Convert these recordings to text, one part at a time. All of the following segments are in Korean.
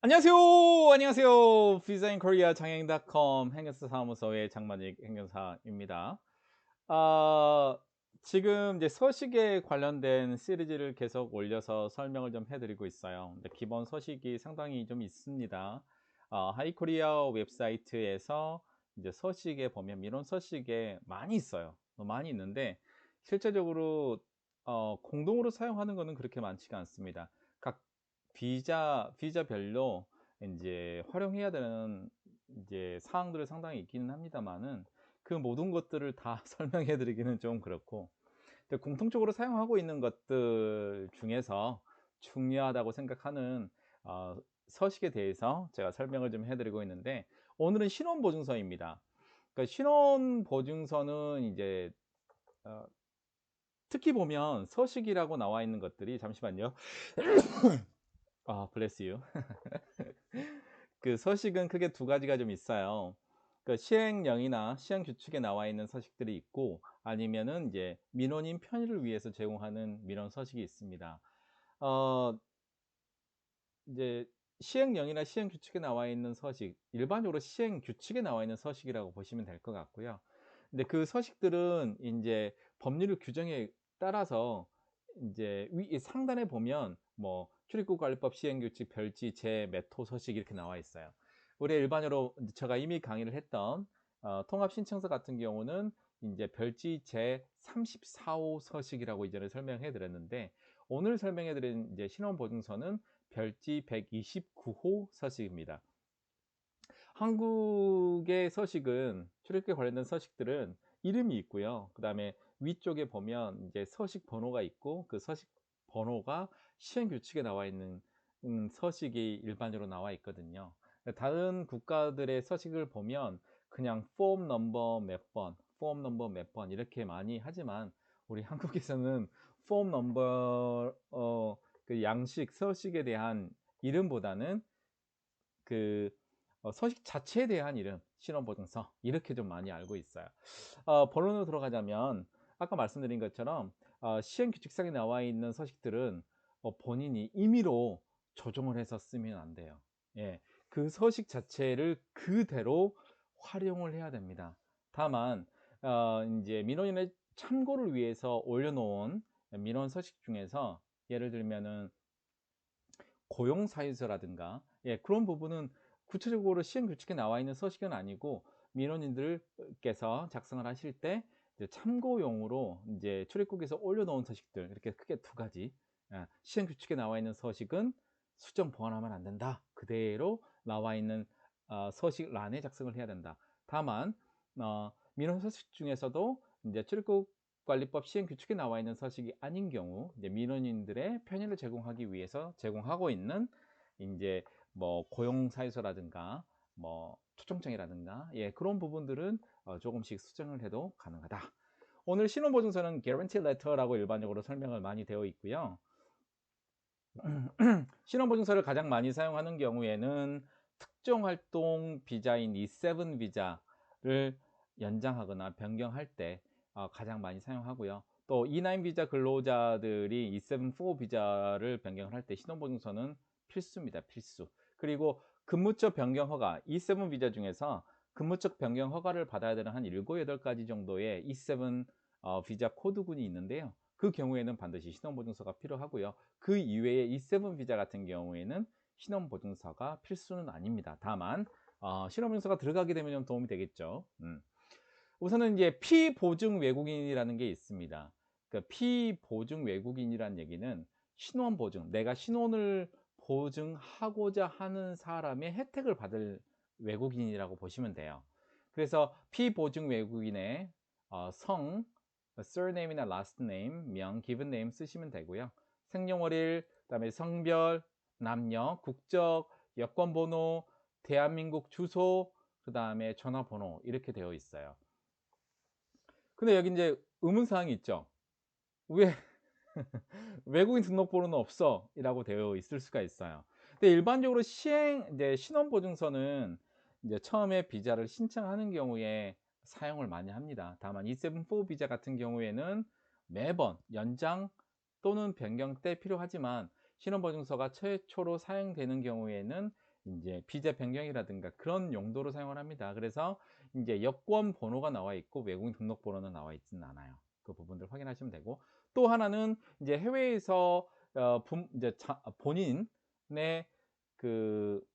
안녕하세요. 안녕하세요. 비자인 코리아 장영닷컴 행정사 사무소의 장만익 행정사입니다. 아, 지금 이제 서식에 관련된 시리즈를 계속 올려서 설명을 좀 해드리고 있어요. 근데 기본 서식이 상당히 좀 있습니다. 하이코리아 웹사이트에서 이제 서식에 보면 민원 서식에 많이 있어요. 많이 있는데 실제적으로 공동으로 사용하는 것은 그렇게 많지가 않습니다. 각 비자별로 이제 활용해야 되는 이제 사항들이 상당히 있기는 합니다만은 그 모든 것들을 다 설명해 드리기는 좀 그렇고, 근데 공통적으로 사용하고 있는 것들 중에서 중요하다고 생각하는 서식에 대해서 제가 설명을 좀 해 드리고 있는데, 오늘은 신원 보증서입니다. 그러니까 신원 보증서는 이제 어 특히 보면 서식이라고 나와 있는 것들이, 잠시만요. bless you. 그 서식은 크게 두 가지가 좀 있어요. 그 시행령이나 시행 규칙에 나와 있는 서식들이 있고, 아니면은 이제 민원인 편의를 위해서 제공하는 민원 서식이 있습니다. 어 이제 시행령이나 시행 규칙에 나와 있는 서식, 일반적으로 시행 규칙에 나와 있는 서식이라고 보시면 될 것 같고요. 근데 그 서식들은 이제 법률 규정에 따라서 이제 위 상단에 보면 뭐 출입국 관리법 시행 규칙 별지 제 몇 호 서식 이렇게 나와 있어요. 우리 일반적으로 제가 이미 강의를 했던 통합 신청서 같은 경우는 이제 별지 제 34호 서식이라고 이전에 설명해 드렸는데, 오늘 설명해 드린 이제 신원보증서는 별지 129호 서식입니다. 한국의 서식은, 출입국에 관련된 서식들은 이름이 있고요. 그 다음에 위쪽에 보면 이제 서식 번호가 있고, 그 서식 번호가 시행 규칙에 나와 있는 서식이 일반적으로 나와 있거든요. 다른 국가들의 서식을 보면 그냥 폼 넘버 몇 번, 폼 넘버 몇 번 이렇게 많이 하지만, 우리 한국에서는 폼 넘버 그 양식 서식에 대한 이름보다는 그 서식 자체에 대한 이름, 신원보증서, 이렇게 좀 많이 알고 있어요. 본론으로 들어가자면, 아까 말씀드린 것처럼 시행규칙상에 나와 있는 서식들은 본인이 임의로 조정을 해서 쓰면 안 돼요. 예, 그 서식 자체를 그대로 활용을 해야 됩니다. 다만 이제 민원인의 참고를 위해서 올려놓은 민원 서식 중에서, 예를 들면은 고용사유서라든가, 예, 그런 부분은 구체적으로 시행규칙에 나와 있는 서식은 아니고, 민원인들께서 작성을 하실 때 이제 참고용으로 이제 출입국에서 올려놓은 서식들, 이렇게 크게 두 가지. 시행규칙에 나와 있는 서식은 수정 보완하면 안 된다, 그대로 나와 있는 서식란에 작성을 해야 된다. 다만 민원 서식 중에서도 이제 출입국 관리법 시행 규칙에 나와 있는 서식이 아닌 경우, 이제 민원인들의 편의를 제공하기 위해서 제공하고 있는 이제 뭐 고용사유서라든가 뭐 초청장이라든가, 예, 그런 부분들은 조금씩 수정을 해도 가능하다. 오늘 신원보증서는 guarantee letter라고 일반적으로 설명을 많이 되어 있고요. 신원보증서를 가장 많이 사용하는 경우에는 특정 활동 비자인 E7 비자를 연장하거나 변경할 때 가장 많이 사용하고요. 또 E9 비자 근로자들이 E7 비자를 변경을 할 때 신원보증서는 필수입니다. 필수. 그리고 근무처 변경 허가, E7 비자 중에서 근무처 변경 허가를 받아야 되는 한 7, 8가지 정도의 E7 비자 코드군이 있는데요. 그 경우에는 반드시 신원보증서가 필요하고요. 그 이외에 E7 비자 같은 경우에는 신원보증서가 필수는 아닙니다. 다만 신원보증서가 들어가게 되면 좀 도움이 되겠죠. 우선은 이제 피보증 외국인이라는 게 있습니다. 그 피보증 외국인이라는 얘기는 신원보증, 내가 신원을 보증하고자 하는 사람의 혜택을 받을 외국인이라고 보시면 돼요. 그래서 피보증 외국인의 성, surname이나 last name, 명, given name 쓰시면 되고요. 생년월일, 그다음에 성별, 남녀, 국적, 여권번호, 대한민국 주소, 그다음에 전화번호, 이렇게 되어 있어요. 근데 여기 이제 의문사항이 있죠. 왜 외국인 등록번호는 없어? 이라고 되어 있을 수가 있어요. 근데 일반적으로 이제 신원보증서는 이제 처음에 비자를 신청하는 경우에 사용을 많이 합니다. 다만 E74 비자 같은 경우에는 매번 연장 또는 변경 때 필요하지만, 신원보증서가 최초로 사용되는 경우에는 이제 비자 변경이라든가 그런 용도로 사용을 합니다. 그래서 이제 여권 번호가 나와 있고 외국인 등록 번호는 나와 있지는 않아요. 그 부분들 확인하시면 되고, 또 하나는 이제 해외에서 이제 본인의 그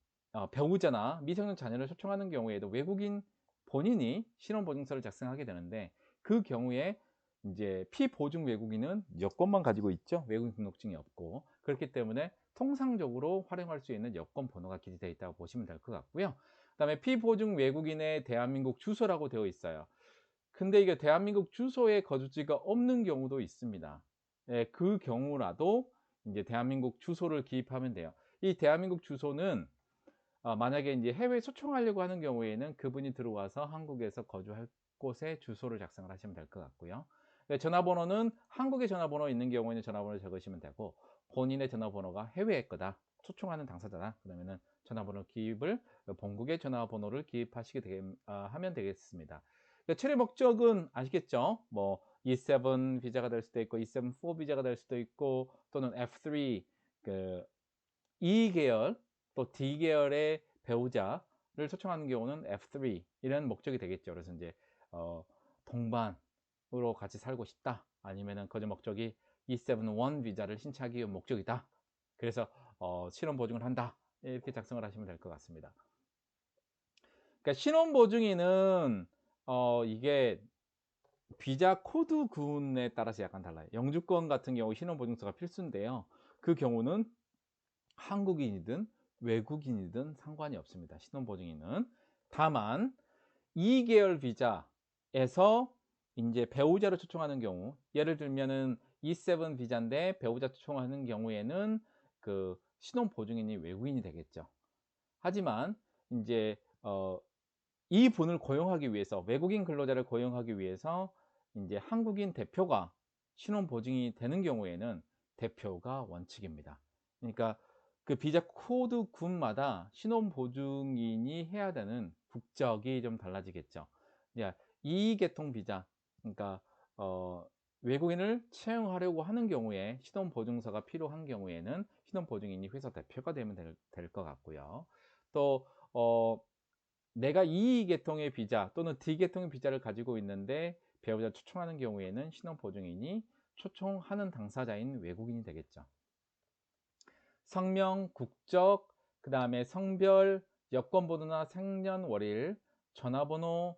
배우자나 미성년 자녀를 초청하는 경우에도 외국인 본인이 신원보증서를 작성하게 되는데, 그 경우에 이제 피보증 외국인은 여권만 가지고 있죠. 외국인 등록증이 없고. 그렇기 때문에 통상적으로 활용할 수 있는 여권 번호가 기재되어 있다고 보시면 될 것 같고요. 그다음에 피보증 외국인의 대한민국 주소라고 되어 있어요. 근데 이게 대한민국 주소에 거주지가 없는 경우도 있습니다. 예, 그 경우라도 이제 대한민국 주소를 기입하면 돼요. 이 대한민국 주소는 만약에 이제 해외에 소청하려고 하는 경우에는 그분이 들어와서 한국에서 거주할 곳에 주소를 작성을 하시면 될 것 같고요. 네, 전화번호는 한국에 전화번호 있는 경우에는 전화번호를 적으시면 되고, 본인의 전화번호가 해외에 거다, 초청하는 당사자다, 그러면은 전화번호 기입을 본국의 전화번호를 기입하시게 하면 되겠습니다. 그러니까 최대 목적은 아시겠죠? 뭐 E7 비자가 될 수도 있고 E7-4 비자가 될 수도 있고, 또는 F3 그 E 계열 또 D 계열의 배우자를 초청하는 경우는 F3 이런 목적이 되겠죠. 그래서 이제 동반으로 같이 살고 싶다, 아니면은 거주 목적이 E7-1 비자를 신청하기 위한 목적이다, 그래서 신원 보증을 한다, 이렇게 작성을 하시면 될 것 같습니다. 그러니까 신원 보증인은 이게 비자 코드 군에 따라서 약간 달라요. 영주권 같은 경우 신원 보증서가 필수인데요. 그 경우는 한국인이든 외국인이든 상관이 없습니다. 신원보증인은. 다만 2계열 비자에서 이제 배우자를 초청하는 경우, 예를 들면은 E7 비자인데 배우자 초청하는 경우에는 그 신원보증인이 외국인이 되겠죠. 하지만 이제 이 분을 고용하기 위해서, 외국인 근로자를 고용하기 위해서 이제 한국인 대표가 신원보증이 되는 경우에는 대표가 원칙입니다. 그러니까 그 비자 코드 군마다 신원보증인이 해야 되는 국적이 좀 달라지겠죠. 이 계통 비자, 그러니까 외국인을 채용하려고 하는 경우에 신원보증서가 필요한 경우에는 신원보증인이 회사 대표가 되면 될 것 같고요. 또 내가 E 계통의 비자 또는 D 계통의 비자를 가지고 있는데 배우자 초청하는 경우에는 신원보증인이 초청하는 당사자인 외국인이 되겠죠. 성명, 국적, 그 다음에 성별, 여권번호나 생년월일, 전화번호,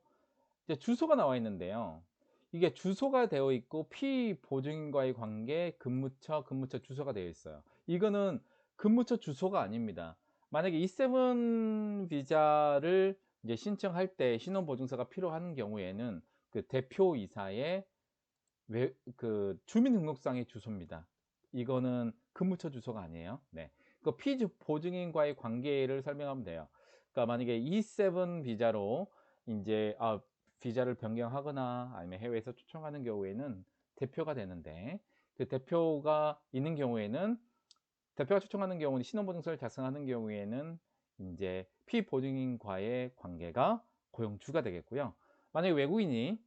이제 주소가 나와 있는데요. 이게 주소가 되어 있고 피보증인과의 관계, 근무처 주소가 되어 있어요. 이거는 근무처 주소가 아닙니다. 만약에 E7 비자를 이제 신청할 때 신원보증서가 필요한 경우에는 그 대표이사의 그 주민등록상의 주소입니다. 이거는 근무처 주소가 아니에요. 네. 그 피보증인과의 관계를 설명하면 돼요. 그러니까 만약에 E7 비자로 이제 비자를 변경하거나 아니면 해외에서 초청하는 경우에는 대표가 되는데, 그 대표가 있는 경우에는, 대표가 초청하는 경우는 신원보증서를 작성하는 경우에는 이제 피보증인과의 관계가 고용주가 되겠고요. 만약에 외국인이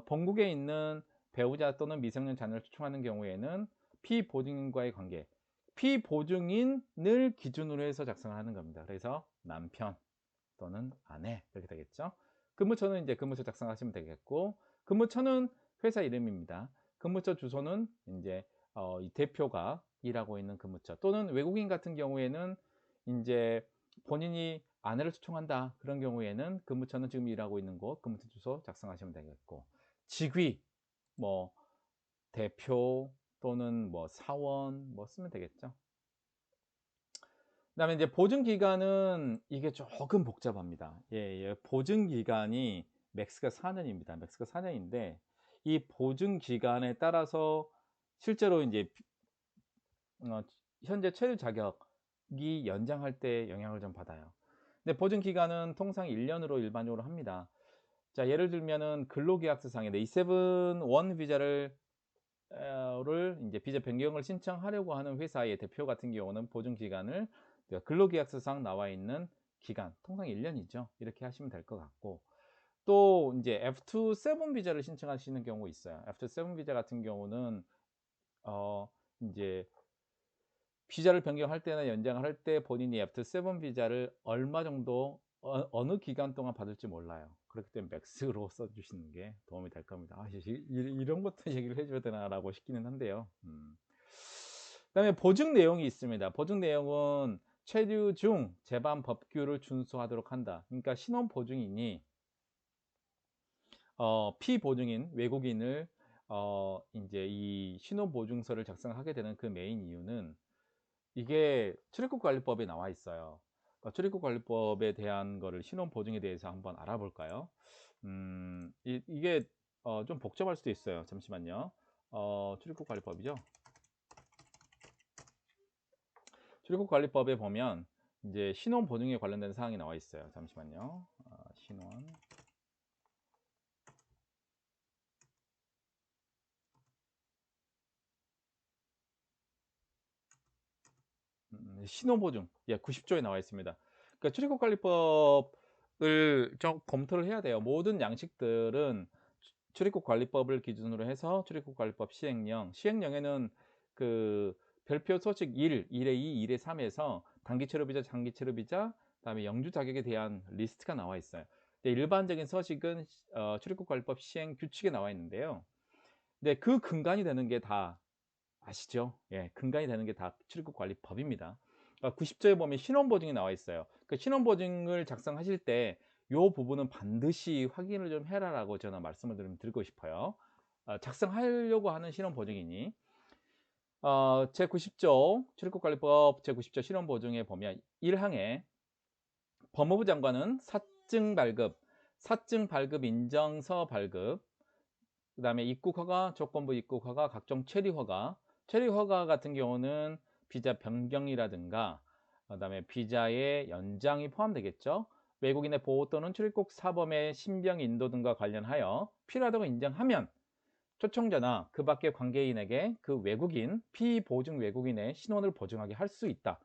본국에 있는 배우자 또는 미성년 자녀를 초청하는 경우에는 피보증인과의 관계, 피보증인을 기준으로 해서 작성하는 겁니다. 그래서 남편 또는 아내 이렇게 되겠죠. 근무처는 이제 근무처 작성하시면 되겠고, 근무처는 회사 이름입니다. 근무처 주소는 이제 이 대표가 일하고 있는 근무처, 또는 외국인 같은 경우에는 이제 본인이 아내를 초청한다, 그런 경우에는 근무처는 지금 일하고 있는 곳 근무처 주소 작성하시면 되겠고, 직위 뭐 대표 또는 뭐 사원 뭐 쓰면 되겠죠. 그다음에 이제 보증 기간은 이게 조금 복잡합니다. 보증 기간이 맥스가 4년입니다. 맥스가 4년인데 이 보증 기간에 따라서 실제로 이제 현재 체류 자격이 연장할 때 영향을 좀 받아요. 근데 보증 기간은 통상 1년으로 일반적으로 합니다. 자, 예를 들면은 근로계약서상에 E7-1 비자를 이제 비자 변경을 신청하려고 하는 회사의 대표 같은 경우는 보증 기간을 근로계약서상 나와 있는 기간, 통상 1년이죠. 이렇게 하시면 될 것 같고, 또 이제 F2-7 비자를 신청하시는 경우 있어요. F2-7 비자 같은 경우는 이제 비자를 변경할 때나 연장을 할 때 본인이 F7 비자를 얼마 정도 어느 기간 동안 받을지 몰라요. 그렇기 때문에 맥스로 써 주시는 게 도움이 될 겁니다. 아 이런 것도 얘기를 해 줘야 되나라고 싶기는 한데요. 그다음에 보증 내용이 있습니다. 보증 내용은 체류 중 제반 법규를 준수하도록 한다. 그러니까 신원 보증인이 피보증인 외국인을 인제 이 신원 보증서를 작성하게 되는 그 메인 이유는 이게 출입국 관리법에 나와 있어요. 출입국 관리법에 대한 거를 신원 보증에 대해서 한번 알아볼까요? 이게 좀 복잡할 수도 있어요. 잠시만요. 출입국 관리법이죠. 출입국 관리법에 보면 이제 신원 보증에 관련된 사항이 나와 있어요. 잠시만요. 신원 신원보증 90조에 나와 있습니다. 그러니까 출입국관리법을 좀 검토를 해야 돼요. 모든 양식들은 출입국관리법을 기준으로 해서 출입국관리법 시행령에는 그 별표 소식 1의 2, 1의 3에서 단기체류비자, 장기체류비자, 그다음에 영주 자격에 대한 리스트가 나와 있어요. 근데 일반적인 서식은 출입국관리법 시행 규칙에 나와 있는데요. 근데 그 근간이 되는 게 다 아시죠? 예, 근간이 되는 게 다 출입국관리법입니다. 90조에 보면 신원보증이 나와 있어요. 그 신원보증을 작성하실 때 요 부분은 반드시 확인을 좀 해라라고 저는 말씀을 좀 드리고 싶어요. 작성하려고 하는 신원보증이니 제90조 출입국관리법 제90조 신원보증에 보면 1항에 법무부 장관은 사증 발급 인정서 발급, 그다음에 입국허가, 조건부 입국허가, 각종 체류허가 같은 경우는 비자 변경이라든가 그다음에 비자의 연장이 포함되겠죠. 외국인의 보호 또는 출입국 사범의 신병 인도 등과 관련하여 필요하다고 인정하면 초청자나 그 밖의 관계인에게 그 외국인, 피보증 외국인의 신원을 보증하게 할 수 있다.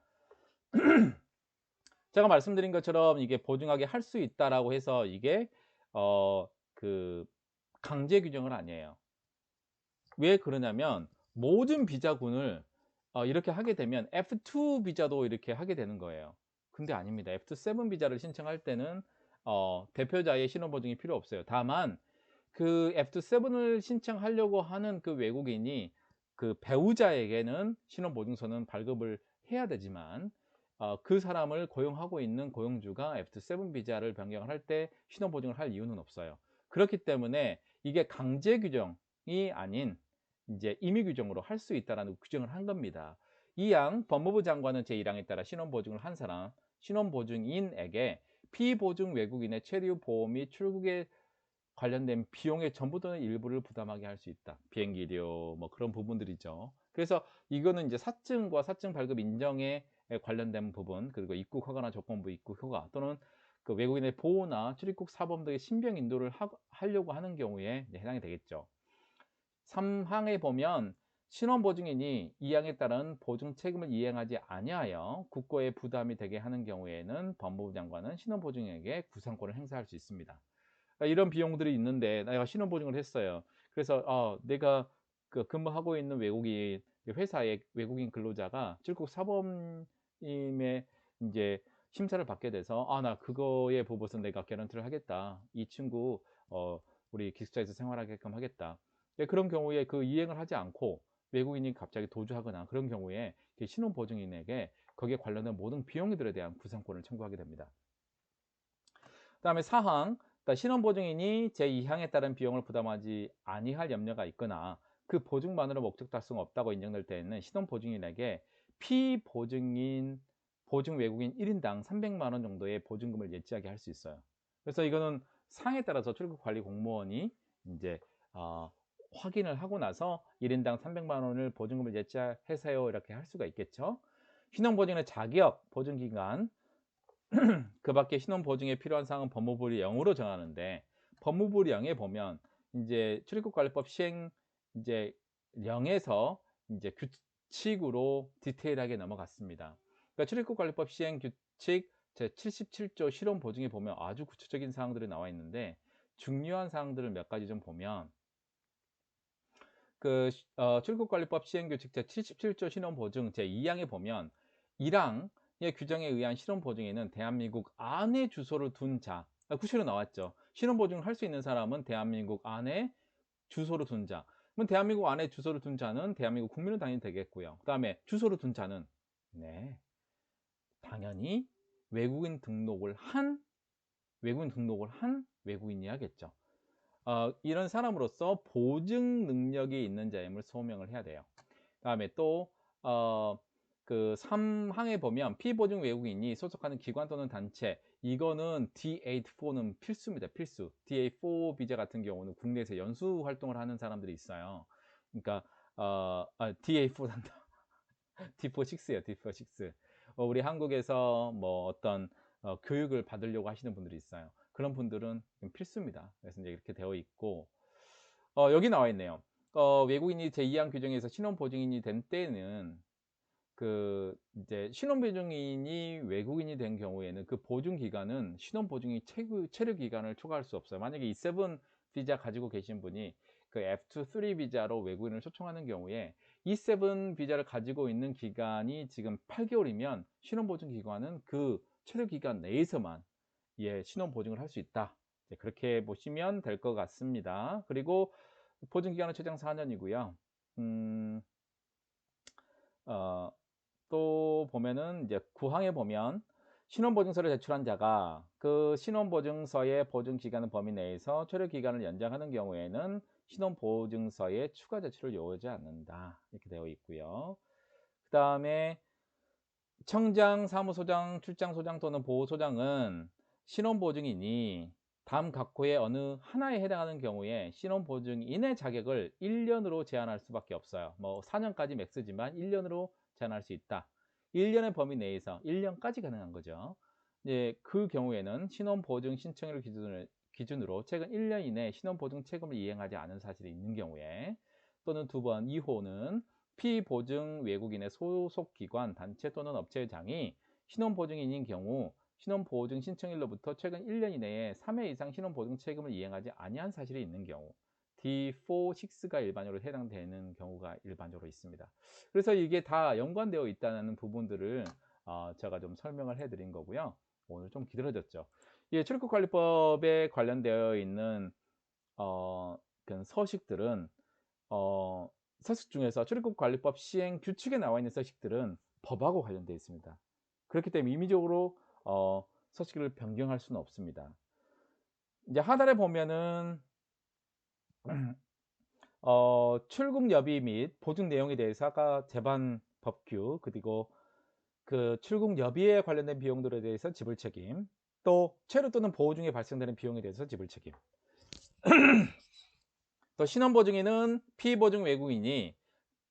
제가 말씀드린 것처럼 이게 보증하게 할 수 있다라고 해서 이게 그 강제 규정은 아니에요. 왜 그러냐면 모든 비자군을 이렇게 하게 되면 F2 비자도 이렇게 하게 되는 거예요. 근데 아닙니다. F7 비자를 신청할 때는 대표자의 신원보증이 필요 없어요. 다만 그 F7을 신청하려고 하는 그 외국인이 그 배우자에게는 신원보증서는 발급을 해야 되지만 그 사람을 고용하고 있는 고용주가 F7 비자를 변경을 할 때 신원보증을 할 이유는 없어요. 그렇기 때문에 이게 강제 규정이 아닌 이제 임의 규정으로 할 수 있다라는 규정을 한 겁니다. 이양 법무부 장관은 제1항에 따라 신원보증을 한 사람, 신원보증인에게 피보증 외국인의 체류 보험 및 출국에 관련된 비용의 전부 또는 일부를 부담하게 할 수 있다. 비행기료 뭐 그런 부분들이죠. 그래서 이거는 이제 사증과 사증 발급 인정에 관련된 부분, 그리고 입국 허가나 조건부 입국 허가 또는 그 외국인의 보호나 출입국 사범 등의 신병 인도를 하려고 하는 경우에 해당이 되겠죠. 3항에 보면 신원보증인이 이 항에 따른 보증 책임을 이행하지 아니하여 국고에 부담이 되게 하는 경우에는 법무부 장관은 신원보증인에게 구상권을 행사할 수 있습니다. 이런 비용들이 있는데 내가 신원보증을 했어요. 그래서 내가 그 근무하고 있는 외국인 회사의 외국인 근로자가 출국 사범임의 이제 심사를 받게 돼서 나 그거에 보고서 내가 개런티를 하겠다. 이 친구 우리 기숙사에서 생활하게끔 하겠다. 그런 경우에 그 이행을 하지 않고 외국인이 갑자기 도주하거나 그런 경우에 신원보증인에게 거기에 관련된 모든 비용들에 대한 구상권을 청구하게 됩니다. 그다음에 4항 신원보증인이 제2항에 따른 비용을 부담하지 아니할 염려가 있거나 그 보증만으로 목적 달성 없다고 인정될 때에는 신원보증인에게 피보증인 보증 외국인 1인당 300만 원 정도의 보증금을 예치하게 할 수 있어요. 그래서 이거는 상에 따라서 출국관리 공무원이 이제 확인을 하고 나서 1인당 300만 원을 보증금을 예치하세요 이렇게 할 수가 있겠죠. 신원보증인의 자격, 보증기간 그 밖에 신원보증에 필요한 사항은 법무부령으로 정하는데 법무부령에 보면 이제 출입국관리법 시행 이제 령에서 이제 규칙으로 디테일하게 넘어갔습니다. 그러니까 출입국관리법 시행 규칙 제 77조 실원보증에 보면 아주 구체적인 사항들이 나와 있는데 중요한 사항들을 몇 가지 좀 보면 출국관리법 시행규칙 제77조 신원보증 제2항에 보면 1항의 규정에 의한 신원보증에는 대한민국 안에 주소를 둔 자, 구시로 나왔죠. 신원보증을 할 수 있는 사람은 대한민국 안에 주소를 둔 자. 그러면 대한민국 안에 주소를 둔 자는 대한민국 국민은 당연히 되겠고요. 그 다음에 주소를 둔 자는 네, 당연히 외국인 등록을 한 외국인이야겠죠. 이런 사람으로서 보증 능력이 있는 자임을 소명을 해야 돼요. 다음에 또 그 3항에 보면 피보증 외국인이 소속하는 기관 또는 단체, 이거는 D8-4는 필수입니다. 필수. D8-4 비자 같은 경우는 국내에서 연수 활동을 하는 사람들이 있어요. 그러니까 D8-4 단다. D4-6예요. D4-6. 우리 한국에서 뭐 어떤 교육을 받으려고 하시는 분들이 있어요. 그런 분들은 필수입니다. 그래서 이제 이렇게 되어 있고, 여기 나와 있네요. 외국인이 제2항 규정에서 신원보증인이 된 때는 이제 신원보증인이 외국인이 된 경우에는 그 보증기간은 신원보증이 체류기간을 초과할 수 없어요. 만약에 E7 비자 가지고 계신 분이 그 F2, 3 비자로 외국인을 초청하는 경우에 E7 비자를 가지고 있는 기간이 지금 8개월이면 신원보증 기관은 그 체류기간 내에서만 신원보증을 할 수 있다. 그렇게 보시면 될 것 같습니다. 그리고 보증기간은 최장 4년이고요. 또 보면은 이제 9항에 보면 신원보증서를 제출한 자가 그 신원보증서의 보증기간 범위 내에서 체류기간을 연장하는 경우에는 신원보증서의 추가 제출을 요하지 않는다. 이렇게 되어 있고요. 그 다음에 청장, 사무소장, 출장소장 또는 보호소장은 신원보증인이 다음 각호의 어느 하나에 해당하는 경우에 신원보증인의 자격을 1년으로 제한할 수밖에 없어요. 뭐 4년까지 맥스지만 1년으로 제한할 수 있다. 1년의 범위 내에서 1년까지 가능한 거죠. 그 경우에는 신원보증 신청일 기준으로 최근 1년 이내 신원보증 책임을 이행하지 않은 사실이 있는 경우에, 또는 2번 2호는 피보증 외국인의 소속기관, 단체 또는 업체장이 신원보증인인 경우 신원보증 신청일로부터 최근 1년 이내에 3회 이상 신원보증 책임을 이행하지 아니한 사실이 있는 경우, D4, 6가 일반적으로 해당되는 경우가 일반적으로 있습니다. 그래서 이게 다 연관되어 있다는 부분들을 제가 좀 설명을 해드린 거고요. 오늘 좀 길어졌죠. 출국관리법에 관련되어 있는 그 서식들은 서식 중에서 출입국관리법 시행 규칙에 나와 있는 서식들은 법하고 관련되어 있습니다. 그렇기 때문에 임의적으로 서식을 변경할 수는 없습니다. 이제 하단에 보면은 출국 여비 및 보증 내용에 대해서가 재반 법규, 그리고 그 출국 여비에 관련된 비용들에 대해서 지불 책임, 또 체류 또는 보호 중에 발생되는 비용에 대해서 지불 책임. 또 신원보증인은 피보증 외국인이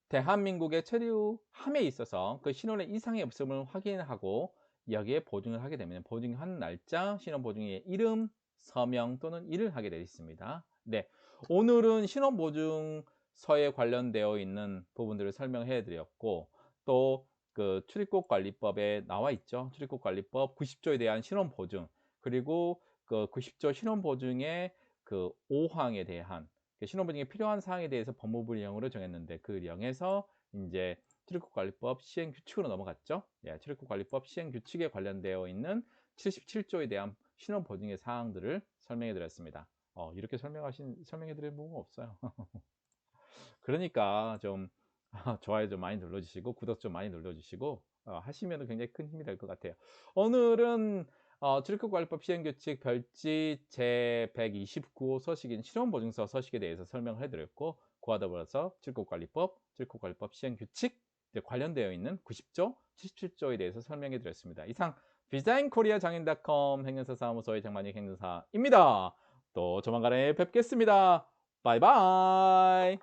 대한민국에 체류함에 있어서 그 신원의 이상이 없음을 확인하고 여기에 보증을 하게 되면 보증한 날짜, 신원보증의 이름, 서명 또는 일을 하게 되어 있습니다. 네, 오늘은 신원보증서에 관련되어 있는 부분들을 설명해 드렸고, 또 그 출입국관리법에 나와 있죠. 출입국관리법 90조에 대한 신원보증, 그리고 그 90조 신원보증의 그 5항에 대한 신원보증에 필요한 사항에 대해서 법무부 령으로 정했는데, 그 령에서 이제 출입국관리법 시행규칙으로 넘어갔죠. 출입국관리법 시행규칙에 관련되어 있는 77조에 대한 신원보증의 사항들을 설명해 드렸습니다. 이렇게 설명해 드릴 부분은 없어요. 그러니까 좀 좋아요 좀 많이 눌러주시고 구독 좀 많이 눌러주시고 하시면 굉장히 큰 힘이 될 것 같아요. 오늘은 출입국관리법 시행규칙 별지 제129호 서식인 신원보증서 서식에 대해서 설명을 해드렸고, 그와 더불어서 출입국관리법 시행규칙 관련되어 있는 90조, 77조에 대해서 설명해 드렸습니다. 이상 비자인코리아 장인.com 행정사 사무소의 장만익 행정사입니다. 또 조만간에 뵙겠습니다. 바이바이.